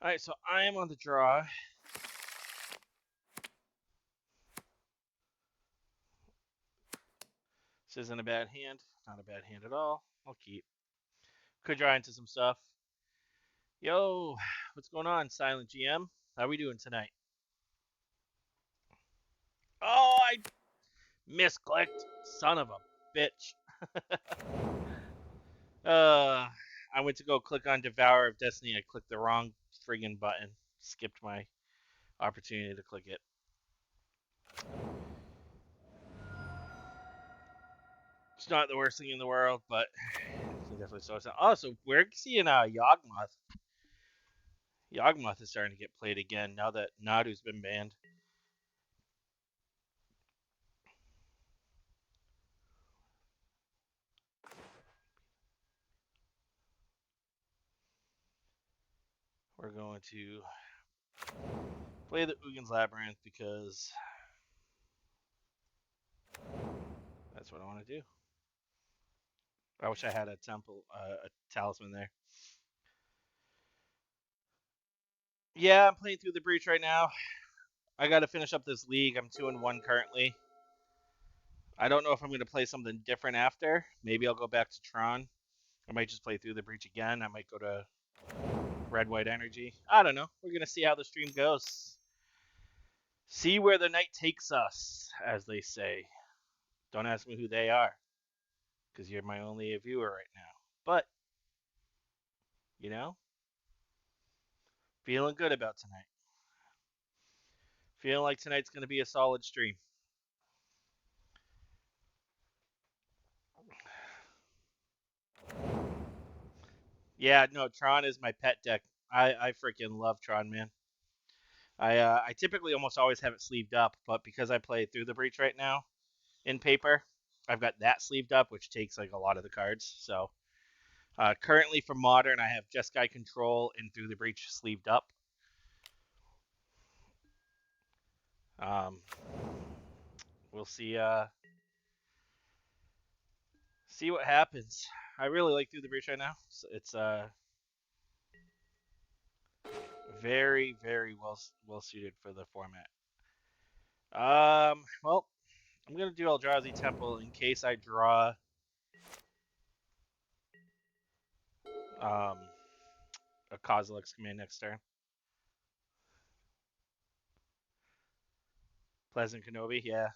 Alright, so I am on the draw. This isn't a bad hand. Not a bad hand at all. I'll keep. Could draw into some stuff. Yo, what's going on, Silent GM? How we doing tonight? Oh, I misclicked. Son of a bitch. I went to go click on Devour of Destiny. I clicked the wrong friggin' button. Skipped my opportunity to click it. It's not the worst thing in the world, but definitely so. Oh, so we're seeing Yawgmoth. Yawgmoth is starting to get played again now that Nadu's been banned. We're going to play the Ugin's Labyrinth because that's what I want to do. I wish I had a talisman there. Yeah, I'm playing through the breach right now. I got to finish up this league. I'm 2-1 currently. I don't know if I'm going to play something different after. Maybe I'll go back to Tron. I might just play through the breach again. I might go to Red White Energy. I don't know. We're going to see how the stream goes. See where the night takes us, as they say. Don't ask me who they are, because you're my only viewer right now. But, you know, feeling good about tonight. Feeling like tonight's going to be a solid stream. Yeah, no, Tron is my pet deck. I freaking love Tron, man. I typically almost always have it sleeved up, but because I play through the breach right now in paper, I've got that sleeved up, which takes like a lot of the cards. So currently for modern, I have Jeskai Control and Through the Breach sleeved up. We'll see. See what happens. I really like Through the Breach right now. It's very well suited for the format. Well, I'm gonna do Eldrazi Temple in case I draw a Kozilek's command next turn. Pleasant Kenobi, yeah.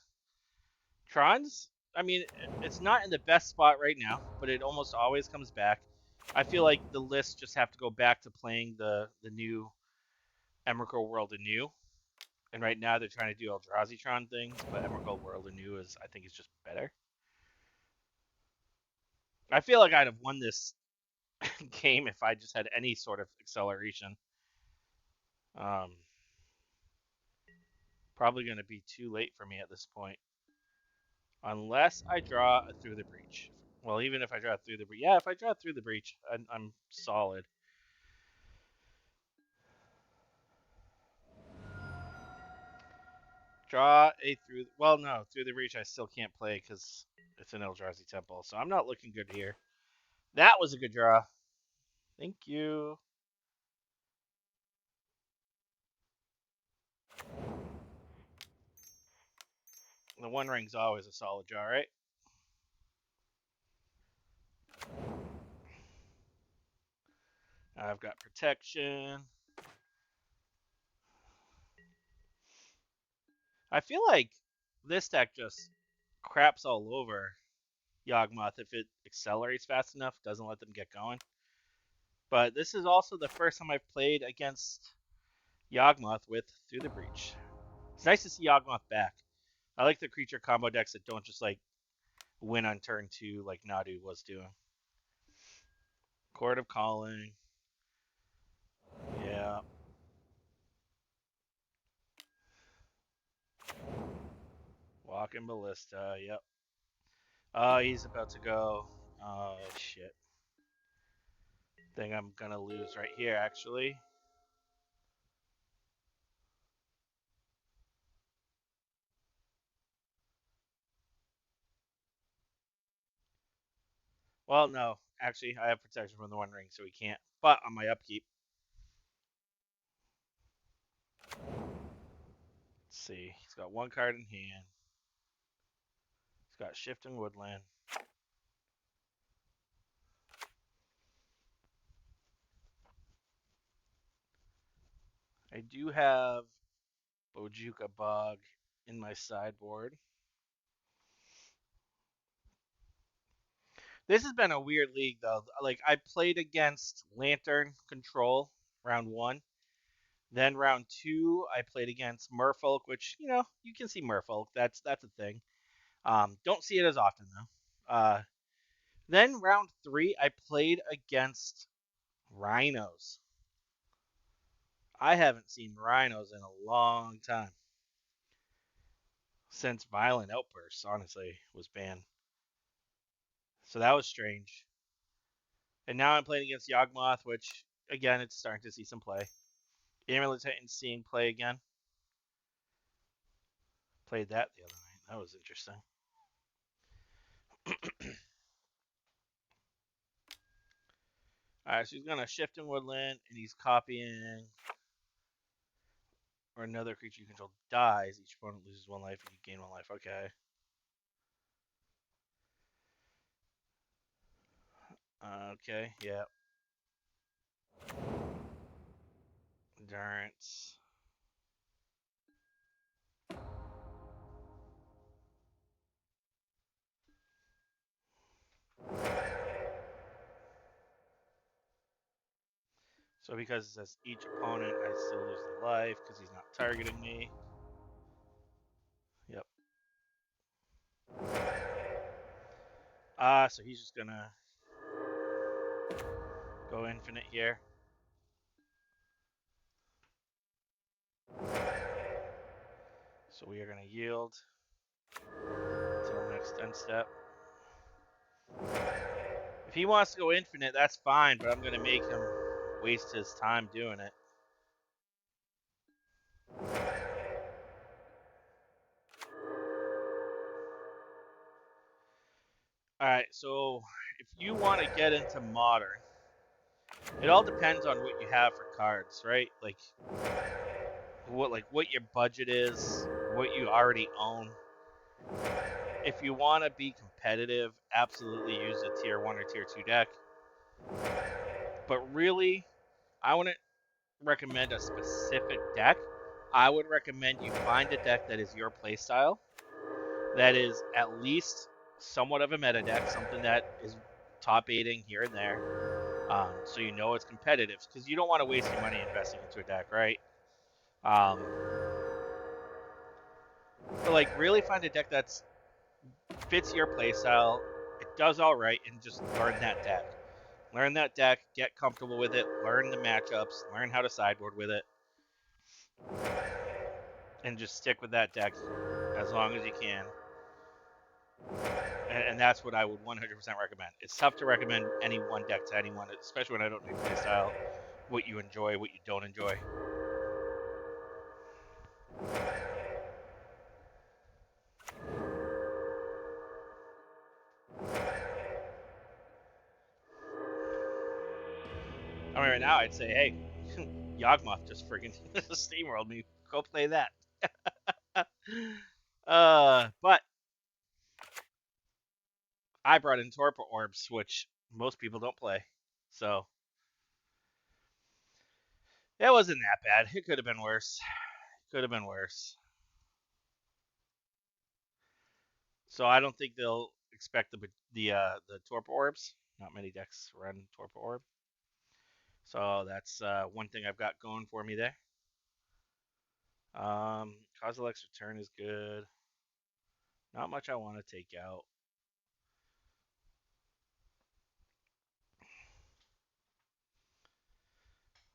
Tron's, I mean, it's not in the best spot right now, but it almost always comes back. I feel like the list just have to go back to playing the new Emrakul World anew. And right now they're trying to do Eldrazi Tron things, but Emrakul World anew is, I think, is just better. I feel like I'd have won this game if I just had any sort of acceleration. Probably going to be too late for me at this point. Unless I draw a Through the Breach. Well, even if I draw through the breach. Yeah, if I draw through the breach, I'm solid. Draw a through. Well, no, through the breach I still can't play because it's an Eldrazi Temple. So I'm not looking good here. That was a good draw. Thank you. The One Ring's always a solid draw, right? I've got protection. I feel like this deck just craps all over Yawgmoth if it accelerates fast enough, doesn't let them get going. But this is also the first time I've played against Yawgmoth with Through the Breach. It's nice to see Yawgmoth back. I like the creature combo decks that don't just like win on turn 2 like Nadu was doing. Court of Calling. Yeah. Walking Ballista. Yep. Oh, he's about to go. Oh, shit. Think I'm going to lose right here, actually. Well, no. Actually, I have protection from the One Ring, so he can't. But on my upkeep. Let's see. He's got one card in hand. He's got Shifting Woodland. I do have Bojuka Bog in my sideboard. This has been a weird league, though. Like, I played against Lantern Control round one. Then round two, I played against Merfolk, which, you can see Merfolk. That's a thing. Don't see it as often, though. Then round three, I played against Rhinos. I haven't seen Rhinos in a long time. Since Violent Outbursts, honestly, was banned. So that was strange. And now I'm playing against Yawgmoth, which, again, it's starting to see some play. Amulet Titan seeing play again. Played that the other night. That was interesting. Alright, so he's going to shift in Woodland, and he's copying, or another creature you control dies. Each opponent loses one life, and you gain one life. Okay. Okay, yeah. Endurance. So because it says each opponent, I still lose the life because he's not targeting me. Yep. So he's just gonna go infinite here. So we are gonna yield until next end step. If he wants to go infinite, that's fine, but I'm gonna make him waste his time doing it. Alright, so if you want to get into modern, it all depends on what you have for cards, right? Like what your budget is, what you already own. If you want to be competitive, absolutely use a tier 1 or tier 2 deck. But really, I wouldn't recommend a specific deck. I would recommend you find a deck that is your playstyle, that is at least somewhat of a meta deck, something that is top 8ing here and there, so you know it's competitive, because you don't want to waste your money investing into a deck, right? But like, really find a deck that's fits your playstyle, it does all right, and just learn that deck. Learn that deck, get comfortable with it, learn the matchups, learn how to sideboard with it, and just stick with that deck as long as you can. And that's what I would 100% recommend. It's tough to recommend any one deck to anyone, especially when I don't know your playstyle, what you enjoy, what you don't enjoy. I mean, right now I'd say, hey, Yawgmoth just freaking steamrolled me. Go play that. But I brought in Torpor Orbs, which most people don't play. So it wasn't that bad. It could have been worse. Could have been worse. So I don't think they'll expect the Torpor Orbs. Not many decks run Torpor Orb. So that's one thing I've got going for me there. Kozilek's Return is good. Not much I want to take out.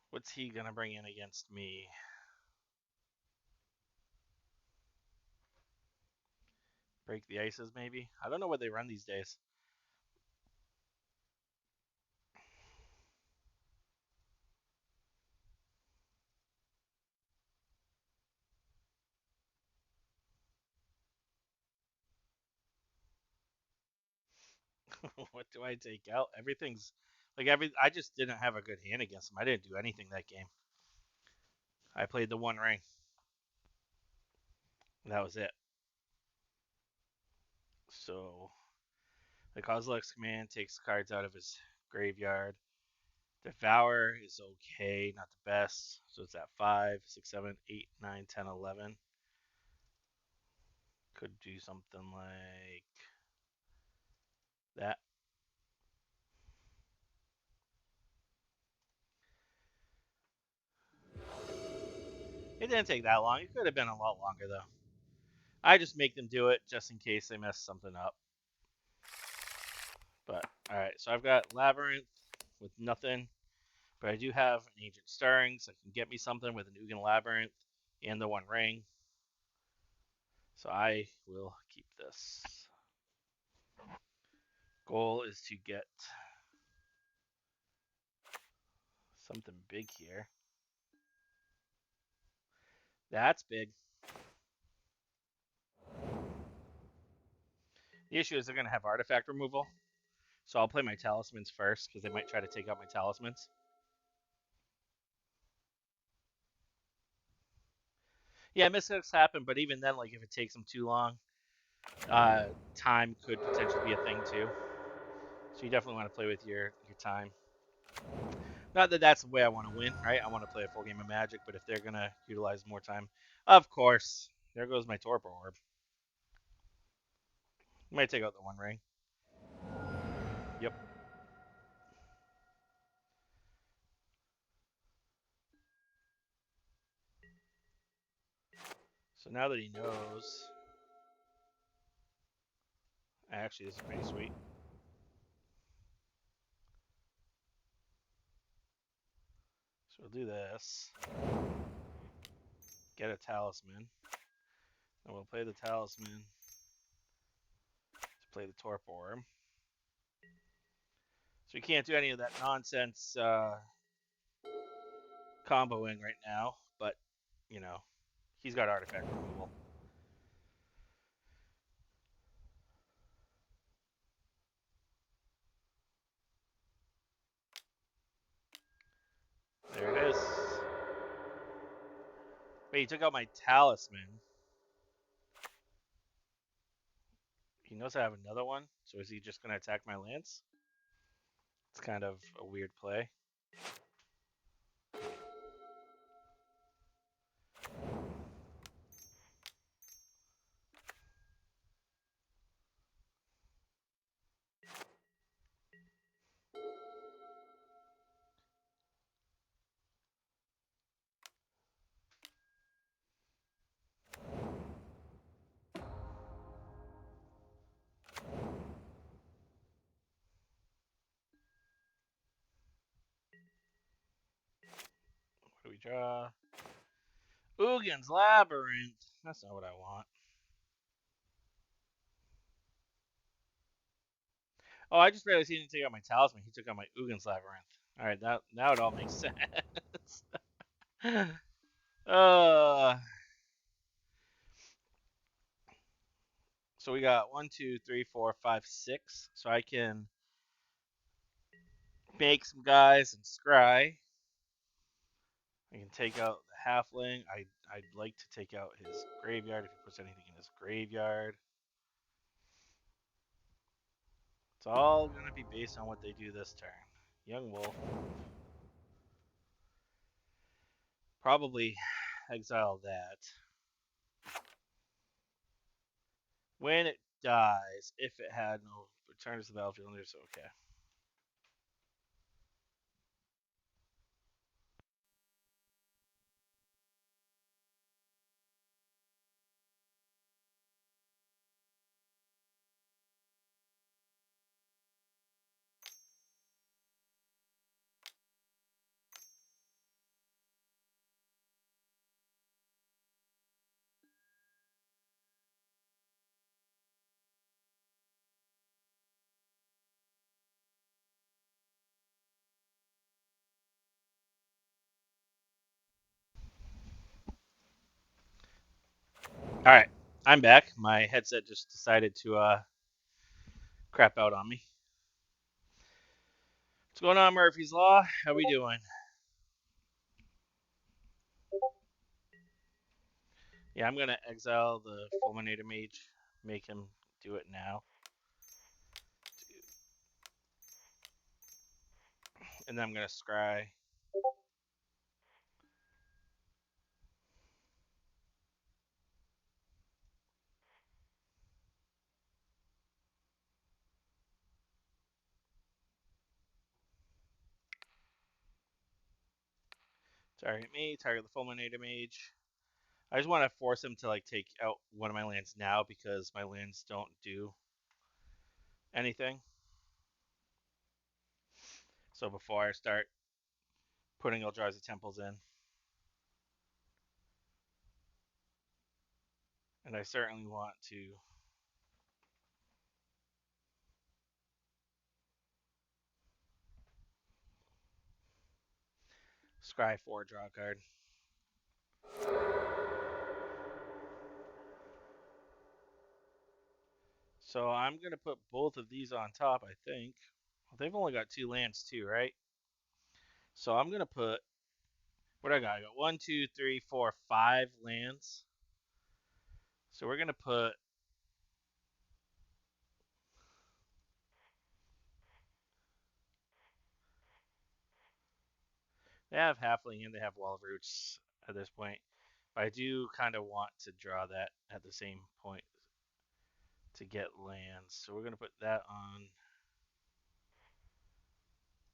What's he gonna bring in against me? Break the Ices, maybe? I don't know what they run these days. What do I take out? Everything's like I just didn't have a good hand against him. I didn't do anything that game. I played the One Ring. That was it. So the Kozilek's command takes cards out of his graveyard. Devour is okay, not the best. So it's at 5, 6, 7, 8, 9, 10, 11. Could do something like that. It didn't take that long. It could have been a lot longer, though. I just make them do it just in case they mess something up. But, alright, so I've got Labyrinth with nothing. But I do have an Ancient Stirring, so it can get me something with an Ugin Labyrinth and the One Ring. So I will keep this. Goal is to get something big here. That's big. The issue is they're going to have artifact removal. So I'll play my talismans first, because they might try to take out my talismans. Yeah, mistakes happen, but even then, like if it takes them too long, time could potentially be a thing too. So you definitely want to play with your time. Not that that's the way I want to win, right? I want to play a full game of Magic, but if they're gonna utilize more time, of course, there goes my Torpor Orb. Might take out the One Ring. Yep. So now that he knows, actually, this is pretty sweet. So we'll do this. Get a talisman. And we'll play the talisman to play the Torpor Orb. So we can't do any of that nonsense comboing right now, but, you know, he's got artifact removal. There it is. Wait, he took out my talisman. He knows I have another one, so is he just going to attack my lance? It's kind of a weird play. What do we draw? Ugin's Labyrinth. That's not what I want. Oh, I just realized he didn't take out my talisman. He took out my Ugin's Labyrinth. All right, now it all makes sense. uh, so we got 1, 2, 3, 4, 5, 6. So I can make some guys and scry. I can take out the halfling. I'd like to take out his graveyard if he puts anything in his graveyard. It's all going to be based on what they do this turn. Young Wolf. Probably exile that. When it dies, if it had no return to the battlefield, it's okay. All right, I'm back. My headset just decided to crap out on me. What's going on, Murphy's Law? How we doing? Yeah, I'm gonna exile the Fulminator Mage, make him do it now, and then I'm gonna scry. Target me, target the Fulminator Mage. I just want to force him to like take out one of my lands now because my lands don't do anything. So before I start putting Eldrazi Temples in. And I certainly want to scry 4, draw a card. So I'm going to put both of these on top, I think. Well, they've only got 2 lands too, right? So I'm going to put, what do I got? I got 1, 2, 3, 4, 5 lands. So we're going to put, they have Halfling and they have Wall of Roots at this point. But I do kind of want to draw that at the same point to get lands. So we're going to put that on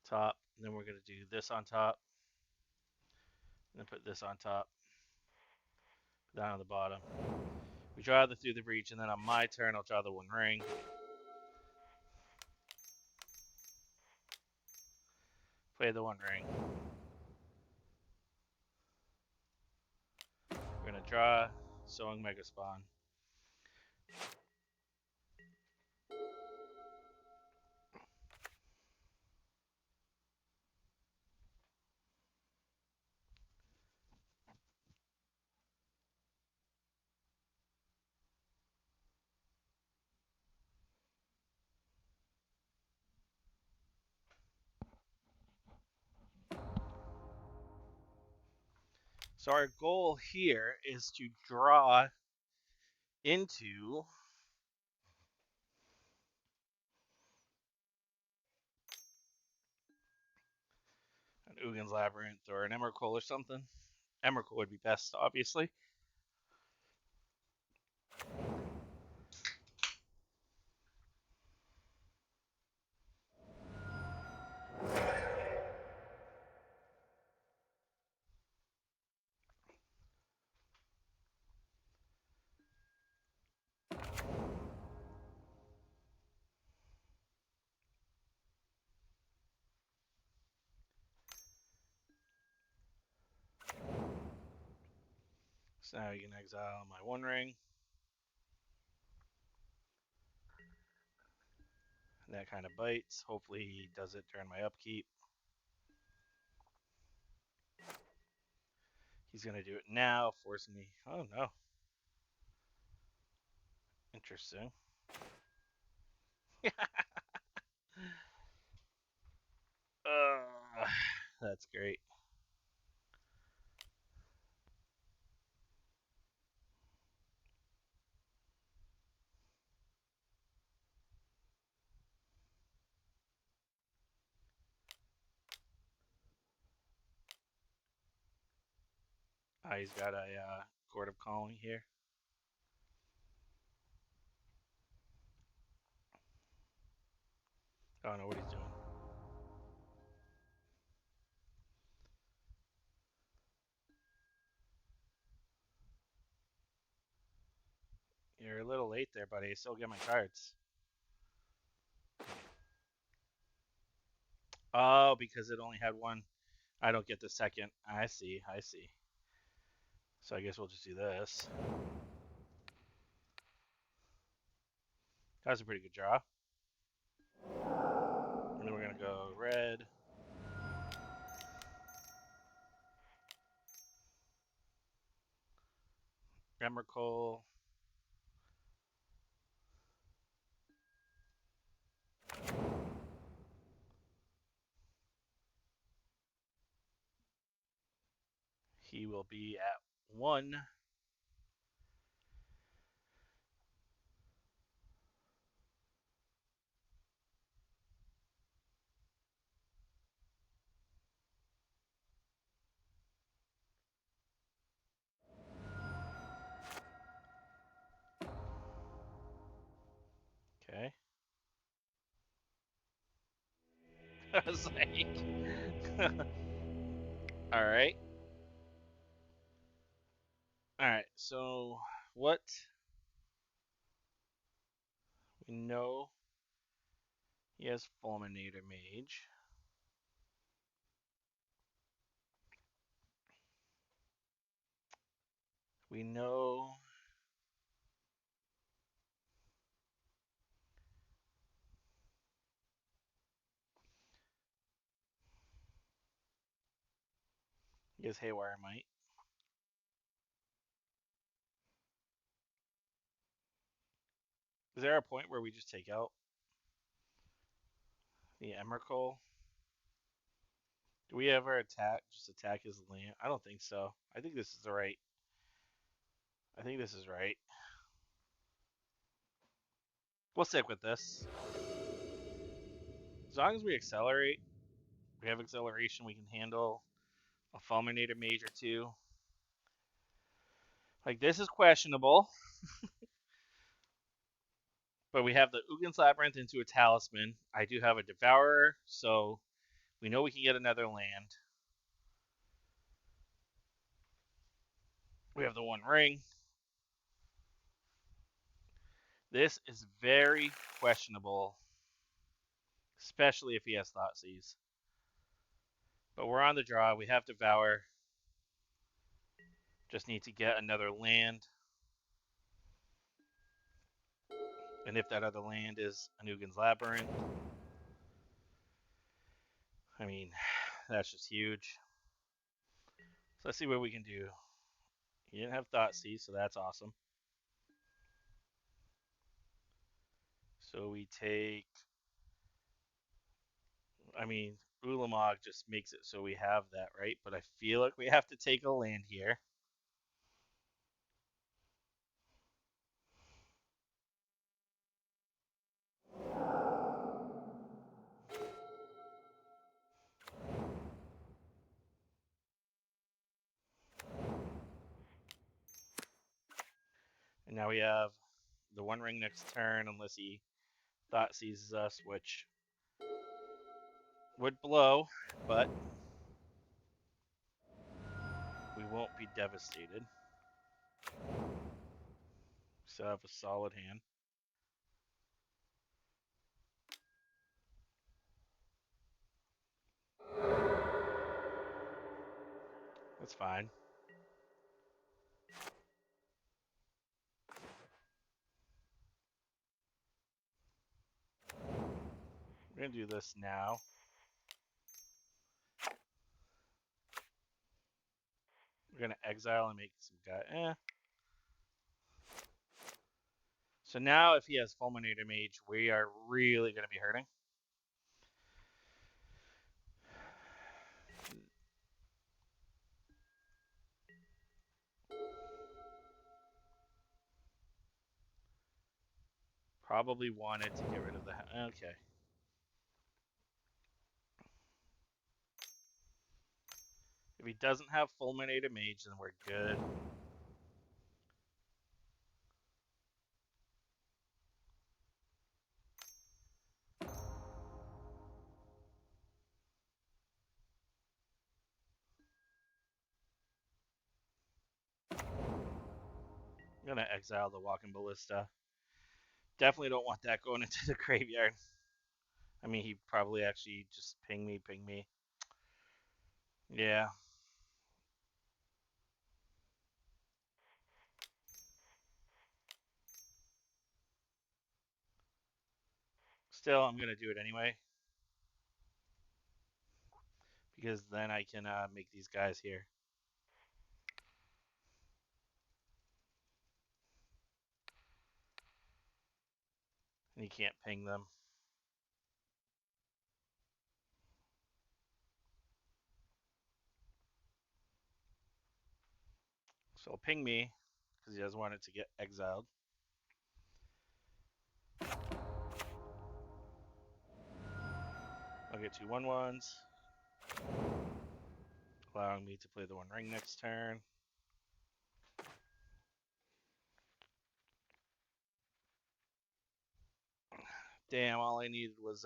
top. And then we're going to do this on top. And then put this on top. Put that on the bottom. We draw the Through the Breach, and then on my turn, I'll draw the One Ring. Play the One Ring. We're going to draw Sowing Mega Spawn. So our goal here is to draw into an Ugin's Labyrinth or an Emrakul or something. Emrakul would be best, obviously. So now you can exile my One Ring. That kind of bites. Hopefully he does it during my upkeep. He's going to do it now, forcing me. Oh, no. Interesting. That's great. He's got a Court of Calling here. I don't know what he's doing. You're a little late there, buddy. I still get my cards. Oh, because it only had one. I don't get the second. I see. I see. So I guess we'll just do this. That was a pretty good draw. And then we're going to go red. Emrakul. He will be at 1. I was like, all right, all right. So what we know, he has Fulminator Mage. We know he has Haywire Might. Is there a point where we just take out the Emrakul? Do we ever attack? Just attack his land? I don't think so. I think this is the right. I think this is right. We'll stick with this. As long as we accelerate, we have acceleration. We can handle a Fulminator Mage or two. Like this is questionable, but we have the Ugin's Labyrinth into a Talisman. I do have a Devourer, so we know we can get another land. We have the One Ring. This is very questionable, especially if he has Thoughtseize. But we're on the draw. We have Devour. Just need to get another land. And if that other land is Anugin's Labyrinth, I mean, that's just huge. So let's see what we can do. He didn't have Thoughtseize, so that's awesome. So we take. I mean, Ulamog just makes it so we have that, right? But I feel like we have to take a land here. And now we have the One Ring next turn, unless he Thoughtseizes us, which would blow, but we won't be devastated. So I have a solid hand. That's fine. We're gonna do this now. We're gonna exile and make some guy. So now, if he has Fulminator Mage, we are really gonna be hurting. Probably wanted to get rid of the. Okay. If he doesn't have Fulminator Mage, then we're good. I'm gonna exile the Walking Ballista. Definitely don't want that going into the graveyard. I mean, he probably actually just ping me. Yeah. Still, I'm gonna do it anyway because then I can make these guys here. And you can't ping them. So ping me because he doesn't want it to get exiled. I'll get 2 1/1s, allowing me to play the One Ring next turn. Damn, all I needed was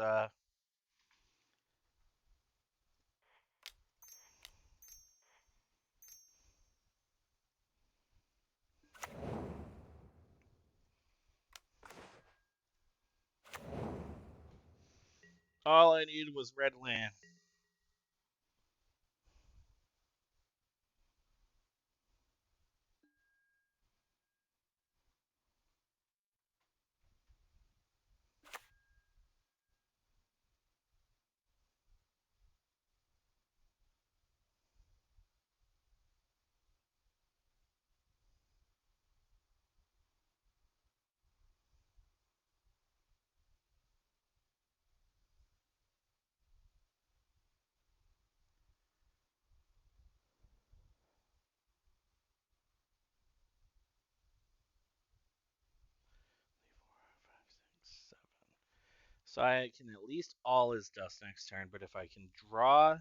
All I needed was red land. So I can at least all his dust next turn, but if I can draw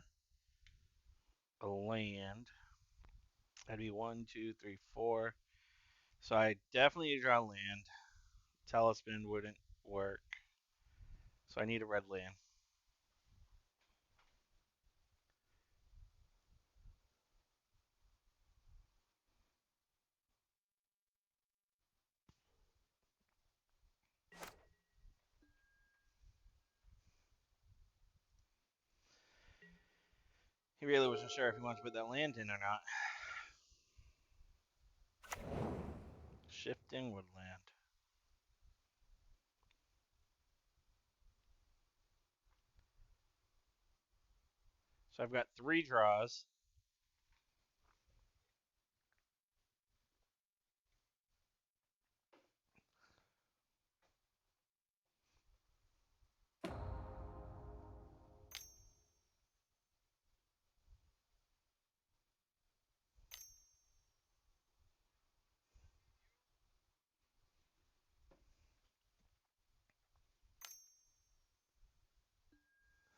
a land, that'd be 1, 2, 3, 4. So I definitely need to draw land. Talisman wouldn't work. So I need a red land. He really wasn't sure if he wanted to put that land in or not. Shifting woodland. So I've got 3 draws.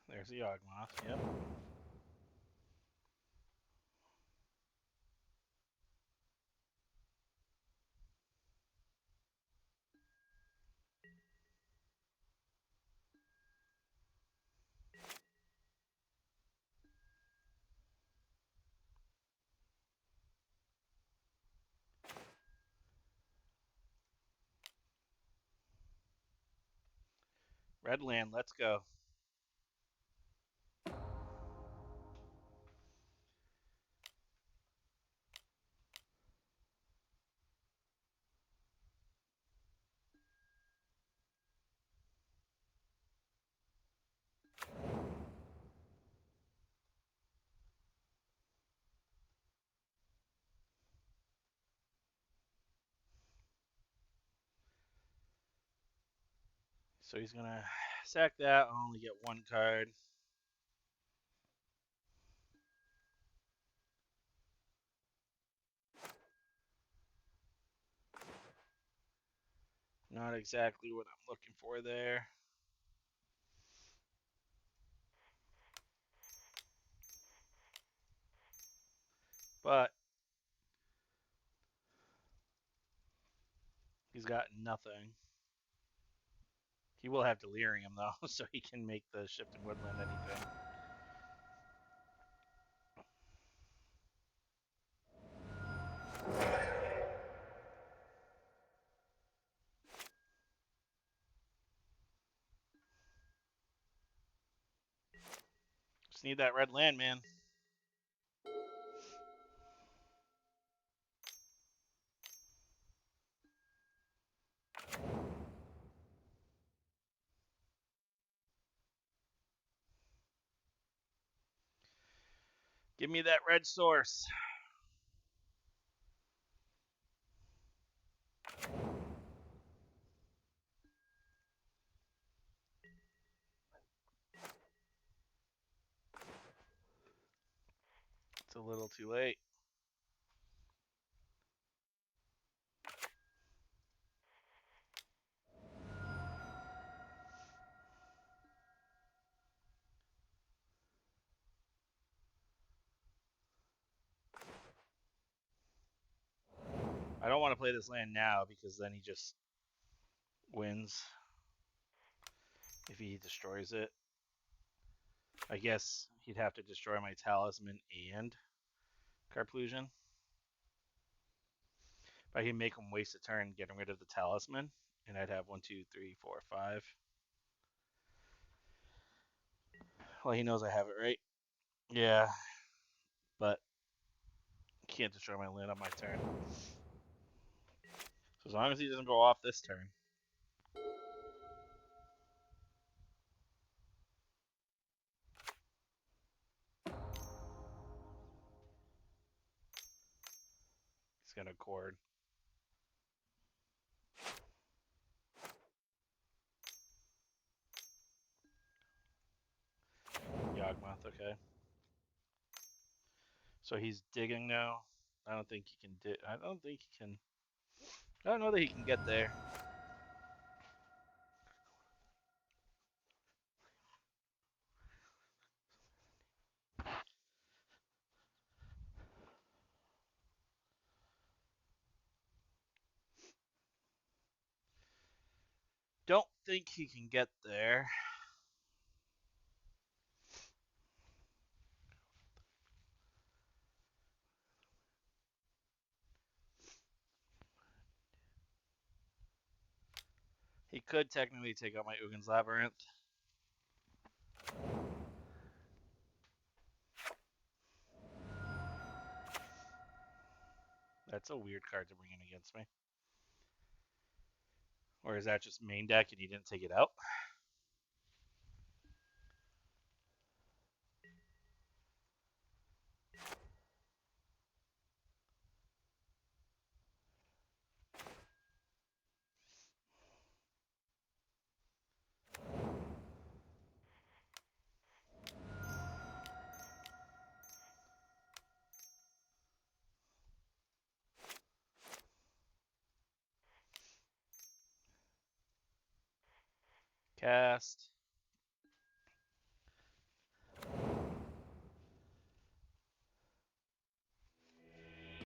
There's the Yawgmoth. Yep. Red land. Let's go. So he's gonna sack that. I'll only get 1 card. Not exactly what I'm looking for there. But he's got nothing. He will have delirium though, so he can make the shifting woodland anything. Just need that red land, man. Give me that red source. It's a little too late. I don't want to play this land now because then he just wins if he destroys it. I guess he'd have to destroy my talisman and Carplusion. If I can make him waste a turn getting rid of the talisman, and I'd have 1, 2, 3, 4, 5. Well, he knows I have it, right? Yeah, but can't destroy my land on my turn. So as long as he doesn't go off this turn. He's gonna cord. Yawgmoth, okay. So he's digging now. I don't think he can dig. I don't think he can. I don't know that he can get there. Don't think he can get there. He could technically take out my Ugin's Labyrinth. That's a weird card to bring in against me. Or is that just main deck and he didn't take it out? Cast.